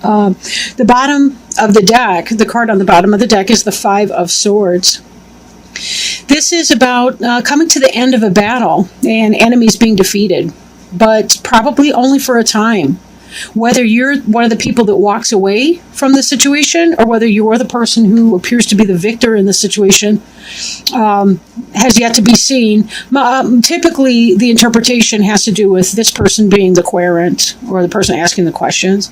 The bottom of the deck, the card on the bottom of the deck is the Five of Swords. This is about coming to the end of a battle and enemies being defeated, but probably only for a time. Whether you're one of the people that walks away from the situation or whether you're the person who appears to be the victor in the situation has yet to be seen. Typically, the interpretation has to do with this person being the querent or the person asking the questions.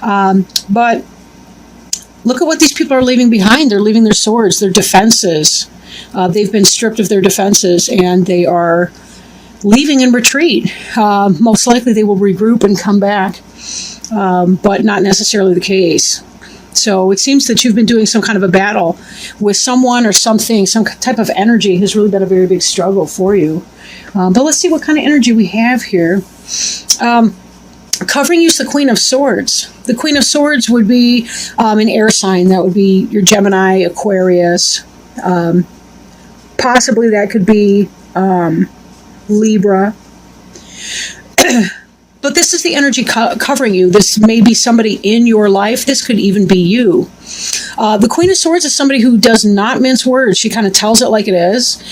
But look at what these people are leaving behind. They're leaving their swords, their defenses. They've been stripped of their defenses and they are leaving in retreat. Most likely they will regroup and come back, but not necessarily the case. So it seems that you've been doing some kind of a battle with someone or something, some type of energy has really been a very big struggle for you. But let's see what kind of energy we have here. Covering you is the Queen of Swords. The Queen of Swords would be an air sign. That would be your Gemini, Aquarius. Possibly that could be Libra. But this is the energy covering you. This may be somebody in your life. This could even be you. The Queen of Swords is somebody who does not mince words. She kind of tells it like it is.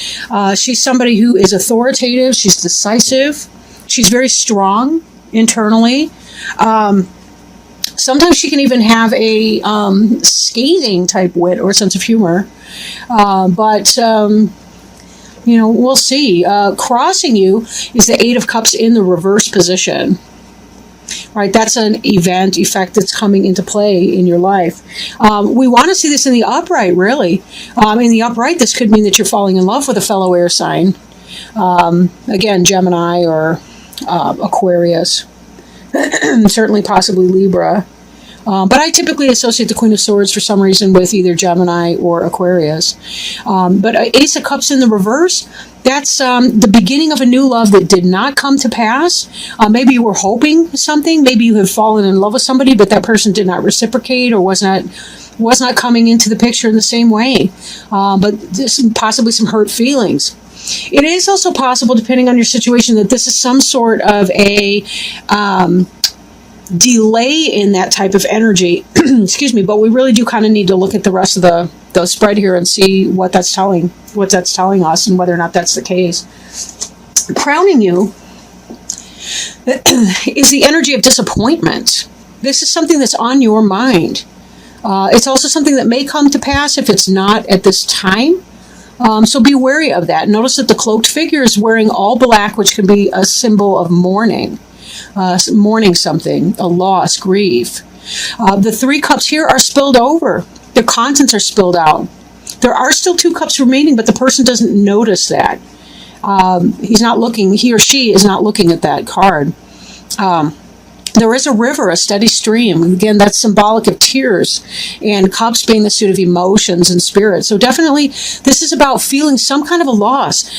She's somebody who is authoritative. She's decisive. She's very strong internally. Sometimes she can even have a scathing type wit or sense of humor. But we'll see. Crossing you is the Eight of Cups in the reverse position. Right, that's an effect that's coming into play in your life. We want to see this in the upright, really. In the upright, this could mean that you're falling in love with a fellow air sign. Again, Gemini or Aquarius. Certainly, possibly Libra. But I typically associate the Queen of Swords for some reason with either Gemini or Aquarius. But Ace of Cups in the reverse, that's the beginning of a new love that did not come to pass. Maybe you were hoping something. Maybe you have fallen in love with somebody, but that person did not reciprocate or was not coming into the picture in the same way. But there's possibly some hurt feelings. It is also possible, depending on your situation, that this is some sort of a delay in that type of energy. Excuse me, but we really do kind of need to look at the rest of the spread here and see what that's telling us and whether or not that's the case. Crowning you is the energy of disappointment. This is something that's on your mind. It's also something that may come to pass if it's not at this time. So be wary of that. Notice that the cloaked figure is wearing all black, which can be a symbol of mourning. Mourning something, a loss, grief. The three cups here are spilled over. The contents are spilled out. There are still two cups remaining, but the person doesn't notice that. He's not looking, he or she is not looking at that card. There is a river, a steady stream. Again, that's symbolic of tears, and cups being the suit of emotions and spirit. So definitely, this is about feeling some kind of a loss.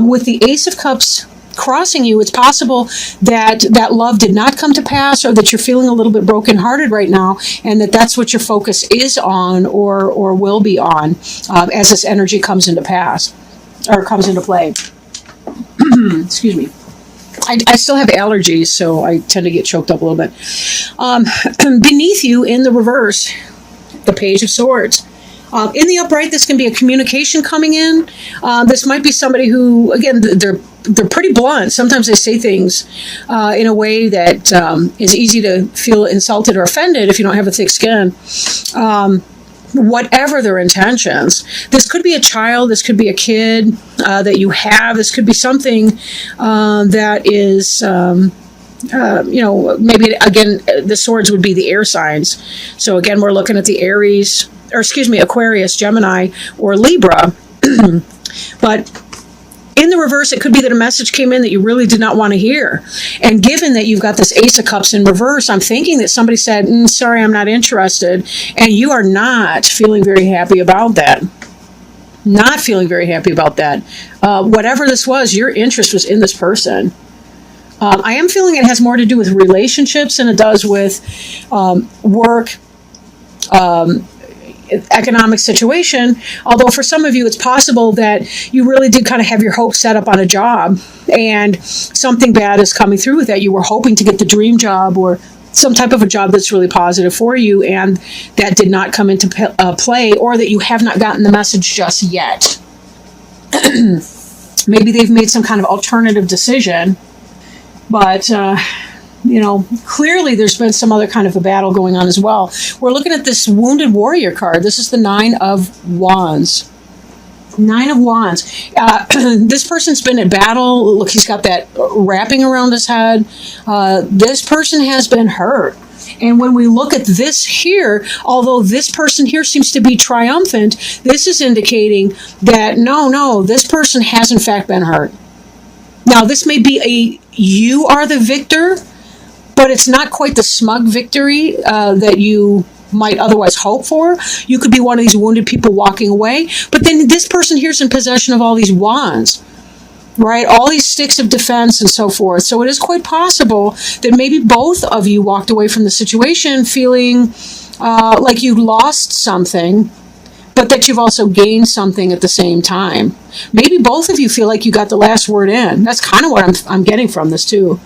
With the Ace of Cups crossing you, it's possible that that love did not come to pass, or that you're feeling a little bit brokenhearted right now, and that's what your focus is on or will be on as this energy comes into play. Excuse me. I still have allergies, so I tend to get choked up a little bit. Beneath you, in the reverse, the Page of Swords. In the upright, this can be a communication coming in. This might be somebody who, again, they're pretty blunt. Sometimes they say things in a way that is easy to feel insulted or offended if you don't have a thick skin. Whatever their intentions. This could be a child, this could be a kid that you have, this could be something that is, maybe, again, the swords would be the air signs. So again, we're looking at the Aries, Aquarius, Gemini, or Libra. But in the reverse, it could be that a message came in that you really did not want to hear. And given that you've got this Ace of Cups in reverse, I'm thinking that somebody said, sorry, I'm not interested. And you are not feeling very happy about that. Not feeling very happy about that. Whatever this was, your interest was in this person. I am feeling it has more to do with relationships than it does with work, economic situation, although for some of you it's possible that you really did kind of have your hopes set up on a job and something bad is coming through with that. You were hoping to get the dream job or some type of a job that's really positive for you and that did not come into play, or that you have not gotten the message just yet. Maybe they've made some kind of alternative decision, but clearly there's been some other kind of a battle going on as well. We're looking at this Wounded Warrior card. This is the Nine of Wands. Nine of Wands. This person's been at battle. Look, he's got that wrapping around his head. This person has been hurt. And when we look at this here, although this person here seems to be triumphant, this is indicating that no, this person has in fact been hurt. Now, this may be you are the victor, but it's not quite the smug victory that you might otherwise hope for. You could be one of these wounded people walking away, but then this person here's in possession of all these wands, right? All these sticks of defense and so forth. So it is quite possible that maybe both of you walked away from the situation feeling like you lost something, but that you've also gained something at the same time. Maybe both of you feel like you got the last word in. That's kind of what I'm getting from this too.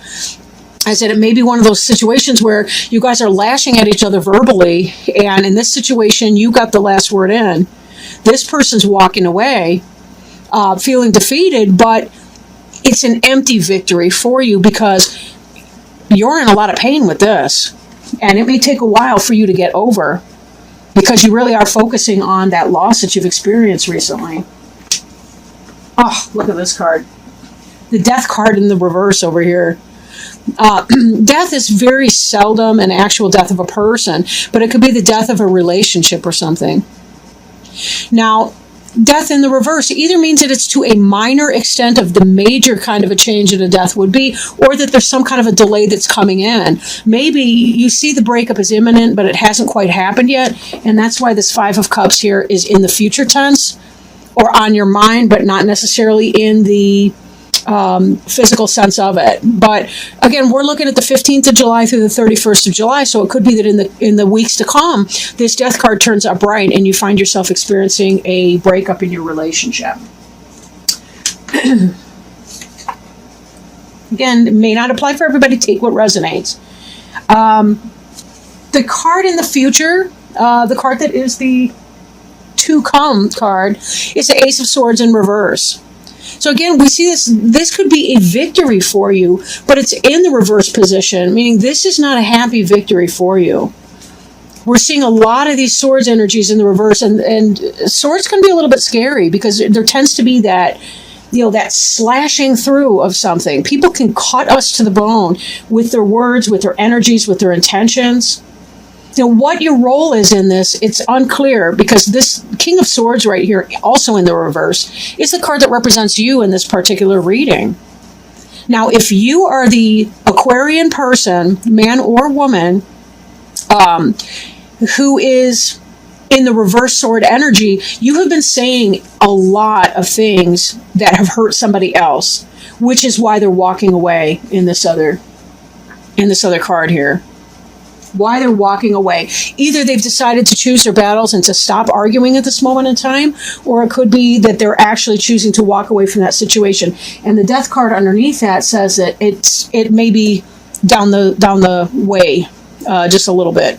I said it may be one of those situations where you guys are lashing at each other verbally, and in this situation, you got the last word in. This person's walking away, feeling defeated, but it's an empty victory for you because you're in a lot of pain with this, and it may take a while for you to get over because you really are focusing on that loss that you've experienced recently. Oh, look at this card. The Death card in the reverse over here. Death is very seldom an actual death of a person, but it could be the death of a relationship or something. Now, death in the reverse either means that it's to a minor extent of the major kind of a change that a death would be, or that there's some kind of a delay that's coming in. Maybe you see the breakup is imminent, but it hasn't quite happened yet, and that's why this Five of Cups here is in the future tense, or on your mind, but not necessarily in the physical sense of it. But again, we're looking at the 15th of July through the 31st of July, so it could be that in the weeks to come, this Death card turns up right and you find yourself experiencing a breakup in your relationship. Again, it may not apply for everybody. Take what resonates. The card in the future, the card that is the to come card, is the Ace of Swords in reverse. So again, we see this could be a victory for you, but it's in the reverse position, meaning this is not a happy victory for you. We're seeing a lot of these swords energies in the reverse, and swords can be a little bit scary because there tends to be that, that slashing through of something. People can cut us to the bone with their words, with their energies, with their intentions. What your role is in this, it's unclear, because this King of Swords right here, also in the reverse, is the card that represents you in this particular reading. Now, if you are the Aquarian person, man or woman, who is in the reverse sword energy, you have been saying a lot of things that have hurt somebody else, which is why they're walking away in this other card here. Why they're walking away. Either they've decided to choose their battles and to stop arguing at this moment in time, or it could be that they're actually choosing to walk away from that situation. And the Death card underneath that says that it may be down the way just a little bit.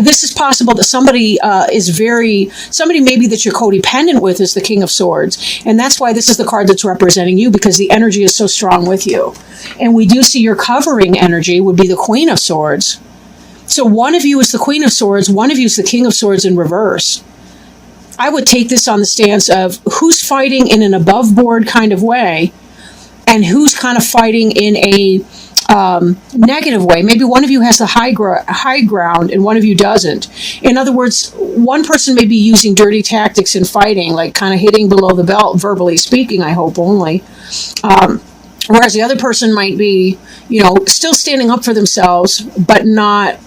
This is possible that somebody maybe that you're codependent with is the King of Swords. And that's why this is the card that's representing you, because the energy is so strong with you. And we do see your covering energy would be the Queen of Swords. So one of you is the Queen of Swords, one of you is the King of Swords in reverse. I would take this on the stance of who's fighting in an above board kind of way and who's kind of fighting in a negative way. Maybe one of you has the high ground and one of you doesn't. In other words, one person may be using dirty tactics in fighting, like kind of hitting below the belt, verbally speaking, I hope only. Whereas the other person might be, still standing up for themselves, but not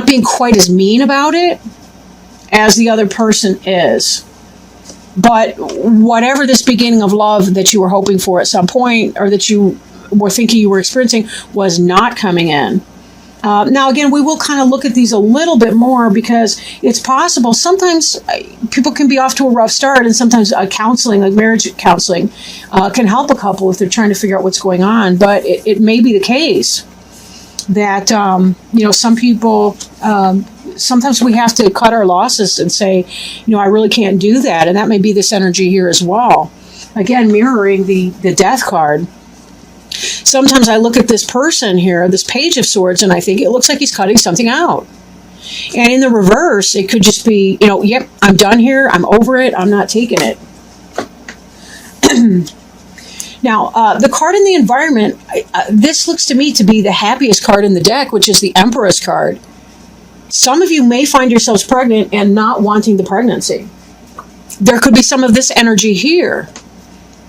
being quite as mean about it as the other person is. But whatever this beginning of love that you were hoping for at some point, or that you were thinking you were experiencing, was not coming in. Now, again, we will kind of look at these a little bit more, because it's possible sometimes people can be off to a rough start, and sometimes counseling, like marriage counseling, can help a couple if they're trying to figure out what's going on. But it may be the case that, some people, sometimes we have to cut our losses and say, I really can't do that. And that may be this energy here as well. Again, mirroring the death card. Sometimes I look at this person here, this Page of Swords, and I think it looks like he's cutting something out. And in the reverse, it could just be, yep, I'm done here. I'm over it. I'm not taking it. Now, the card in the environment, this looks to me to be the happiest card in the deck, which is the Empress card. Some of you may find yourselves pregnant and not wanting the pregnancy. There could be some of this energy here.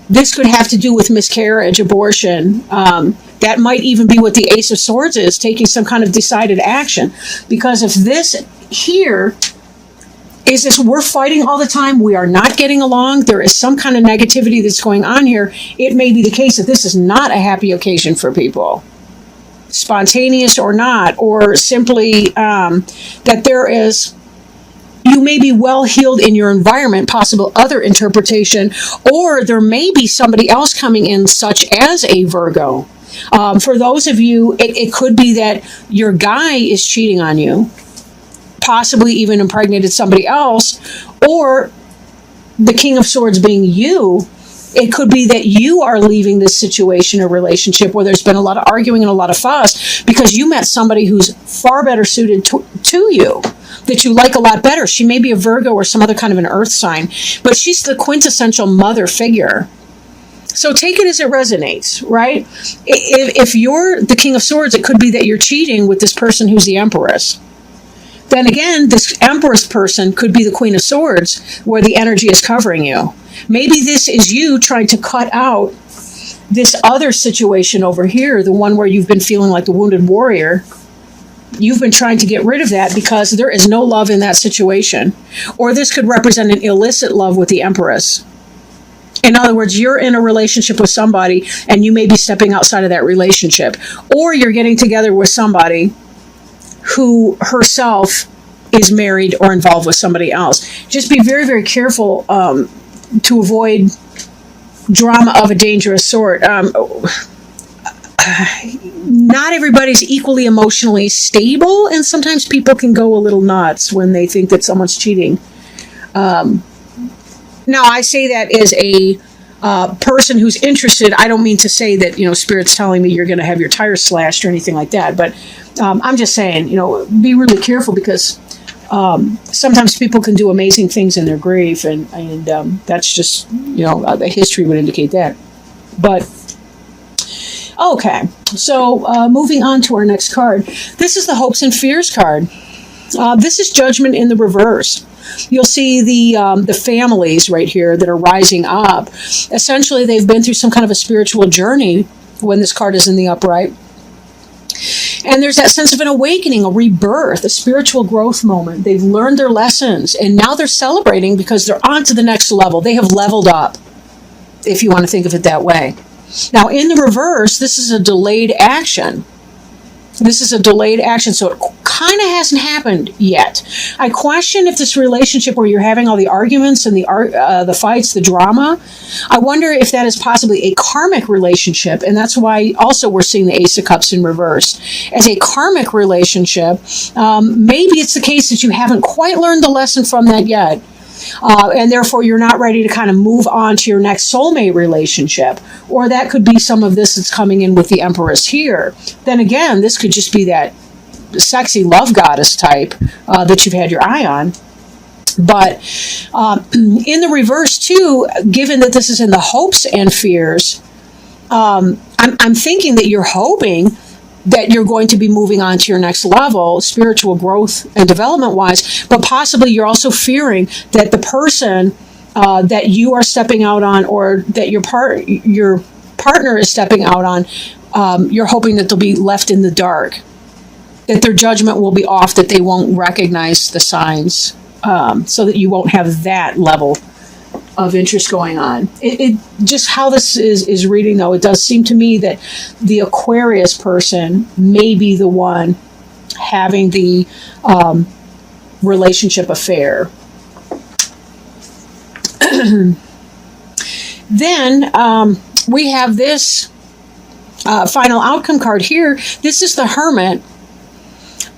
This could have to do with miscarriage, abortion. That might even be what the Ace of Swords is, taking some kind of decided action. Because if this here is this, we're fighting all the time, we are not getting along, there is some kind of negativity that's going on here, it may be the case that this is not a happy occasion for people. Spontaneous or not, or simply that there is, you may be well healed in your environment, possible other interpretation, or there may be somebody else coming in, such as a Virgo. For those of you, it could be that your guy is cheating on you, possibly even impregnated somebody else, or the King of Swords being you. It could be that you are leaving this situation or relationship where there's been a lot of arguing and a lot of fuss because you met somebody who's far better suited to you, that you like a lot better. She may be a Virgo or some other kind of an earth sign, but she's the quintessential mother figure. So take it as it resonates, right? If you're the King of Swords, it could be that you're cheating with this person who's the Empress. Then again, this Empress person could be the Queen of Swords, where the energy is covering you. Maybe this is you trying to cut out this other situation over here, the one where you've been feeling like the wounded warrior. You've been trying to get rid of that because there is no love in that situation. Or this could represent an illicit love with the Empress. In other words, you're in a relationship with somebody and you may be stepping outside of that relationship. Or you're getting together with somebody who herself is married or involved with somebody else. Just be very, very careful to avoid drama of a dangerous sort. Not everybody's equally emotionally stable, and sometimes people can go a little nuts when they think that someone's cheating. Now, I say that as a person who's interested. I don't mean to say that, Spirit's telling me you're going to have your tires slashed or anything like that, but I'm just saying, be really careful because sometimes people can do amazing things in their grief, and that's just, the history would indicate that. But, okay, so moving on to our next card. This is the Hopes and Fears card. This is Judgment in the reverse. You'll see the families right here that are rising up. Essentially, they've been through some kind of a spiritual journey when this card is in the upright. And there's that sense of an awakening, a rebirth, a spiritual growth moment. They've learned their lessons, and now they're celebrating because they're on to the next level. They have leveled up, if you want to think of it that way. Now, in the reverse, this is a delayed action. This is a delayed action, so it kind of hasn't happened yet. I question if this relationship where you're having all the arguments and the fights, the drama, I wonder if that is possibly a karmic relationship, and that's why also we're seeing the Ace of Cups in reverse. As a karmic relationship, maybe it's the case that you haven't quite learned the lesson from that yet. And therefore you're not ready to kind of move on to your next soulmate relationship. Or that could be some of this that's coming in with the Empress here. Then again, this could just be that sexy love goddess type that you've had your eye on. But in the reverse too, given that this is in the Hopes and Fears, I'm thinking that you're hoping that you're going to be moving on to your next level, spiritual growth and development wise, but possibly you're also fearing that the person that you are stepping out on, or that your partner is stepping out on, you're hoping that they'll be left in the dark, that their judgment will be off, that they won't recognize the signs, so that you won't have that level of interest going on. It just how this is reading, though, it does seem to me that the Aquarius person may be the one having the relationship affair. Then we have this final outcome card here, this is the Hermit.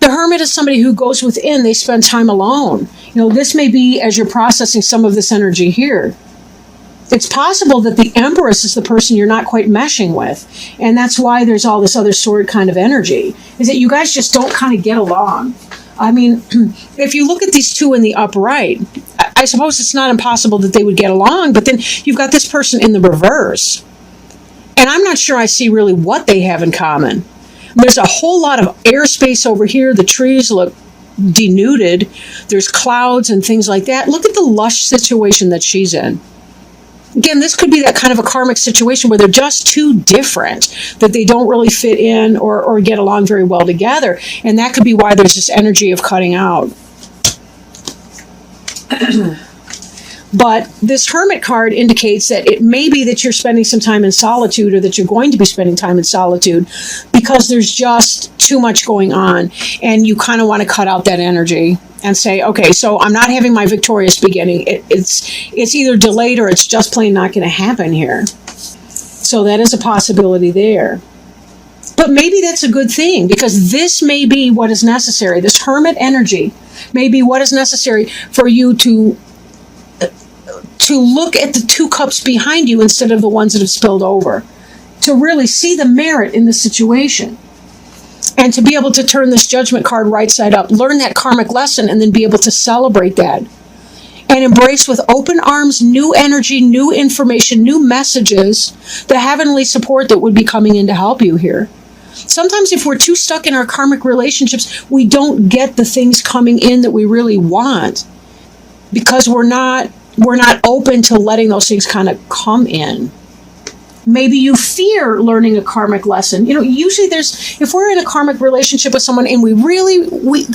The Hermit is somebody who goes within. They spend time alone. This may be as you're processing some of this energy here. It's possible that the Empress is the person you're not quite meshing with. And that's why there's all this other sword kind of energy, is that you guys just don't kind of get along. I mean, if you look at these two in the upright, I suppose it's not impossible that they would get along, but then you've got this person in the reverse. And I'm not sure I see really what they have in common. There's a whole lot of airspace over here. The trees look denuded. There's clouds and things like that. Look at the lush situation that she's in. Again, this could be that kind of a karmic situation where they're just too different, that they don't really fit in or get along very well together. And that could be why there's this energy of cutting out. But this Hermit card indicates that it may be that you're spending some time in solitude, or that you're going to be spending time in solitude because there's just too much going on, and you kind of want to cut out that energy and say, okay, so I'm not having my victorious beginning. It's either delayed or it's just plain not going to happen here. So that is a possibility there. But maybe that's a good thing, because this may be what is necessary. This Hermit energy may be what is necessary for you to look at the two cups behind you instead of the ones that have spilled over, to really see the merit in the situation, and to be able to turn this Judgment card right side up, learn that karmic lesson, and then be able to celebrate that and embrace with open arms new energy, new information, new messages, the heavenly support that would be coming in to help you here. Sometimes if we're too stuck in our karmic relationships, we don't get the things coming in that we really want, because we're not open to letting those things kind of come in. Maybe you fear learning a karmic lesson. Usually if we're in a karmic relationship with someone and we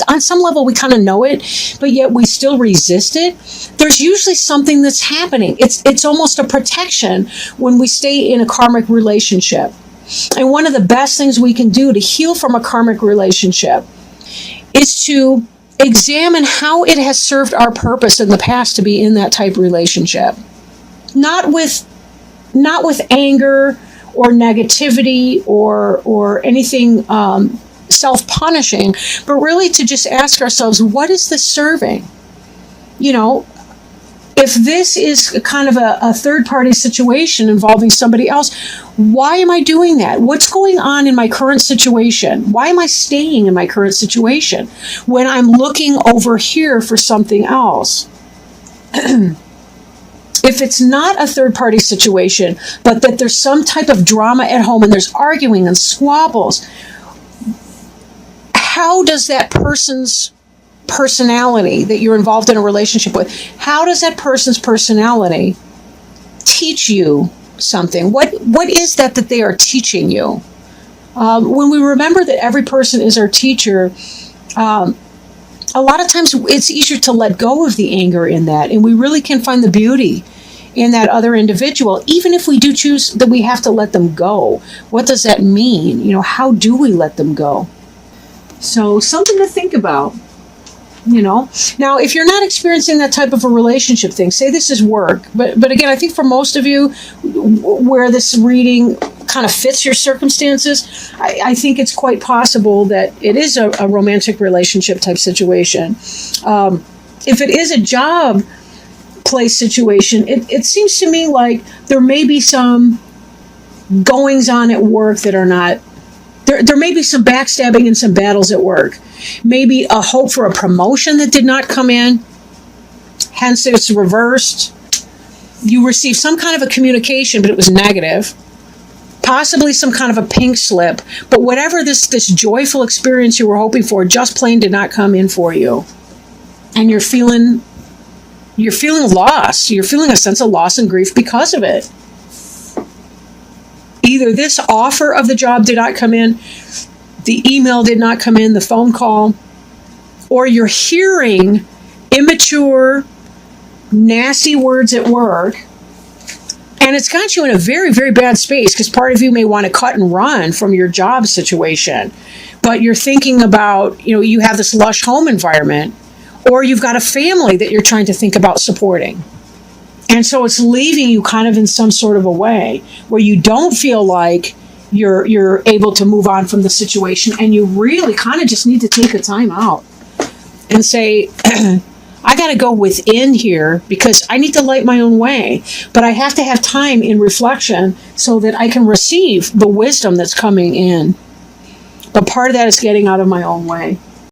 on some level we kind of know it, but yet we still resist it, there's usually something that's happening. It's almost a protection when we stay in a karmic relationship. And one of the best things we can do to heal from a karmic relationship is to examine how it has served our purpose in the past to be in that type of relationship. Not with anger or negativity or anything self-punishing, but really to just ask ourselves, what is this serving? If this is kind of a third-party situation involving somebody else, why am I doing that? What's going on in my current situation? Why am I staying in my current situation when I'm looking over here for something else? If it's not a third-party situation, but that there's some type of drama at home and there's arguing and squabbles, how does that person's personality that you're involved in a relationship with, how does that person's personality teach you something? What is that they are teaching you? When we remember that every person is our teacher, a lot of times it's easier to let go of the anger in that, and we really can find the beauty in that other individual, even if we do choose that we have to let them go. What does that mean? How do we let them go? So something to think about. Now, if you're not experiencing that type of a relationship thing, say this is work, but again, I think for most of you where this reading kind of fits your circumstances, I think it's quite possible that it is a romantic relationship type situation. If it is a job place situation, it seems to me like there may be some goings on at work that are not, there may be some backstabbing and some battles at work. Maybe a hope for a promotion that did not come in, hence it's reversed. You received some kind of a communication, but it was negative. Possibly some kind of a pink slip, but whatever this joyful experience you were hoping for just plain did not come in for you. And you're feeling loss. You're feeling a sense of loss and grief because of it. Either this offer of the job did not come in, the email did not come in, the phone call, or you're hearing immature, nasty words at work, and it's got you in a very, very bad space, because part of you may want to cut and run from your job situation, but you're thinking about, you have this lush home environment, or you've got a family that you're trying to think about supporting. And so it's leaving you kind of in some sort of a way where you don't feel like you're able to move on from the situation, and you really kind of just need to take a time out and say, I got to go within here because I need to light my own way, but I have to have time in reflection so that I can receive the wisdom that's coming in. But part of that is getting out of my own way.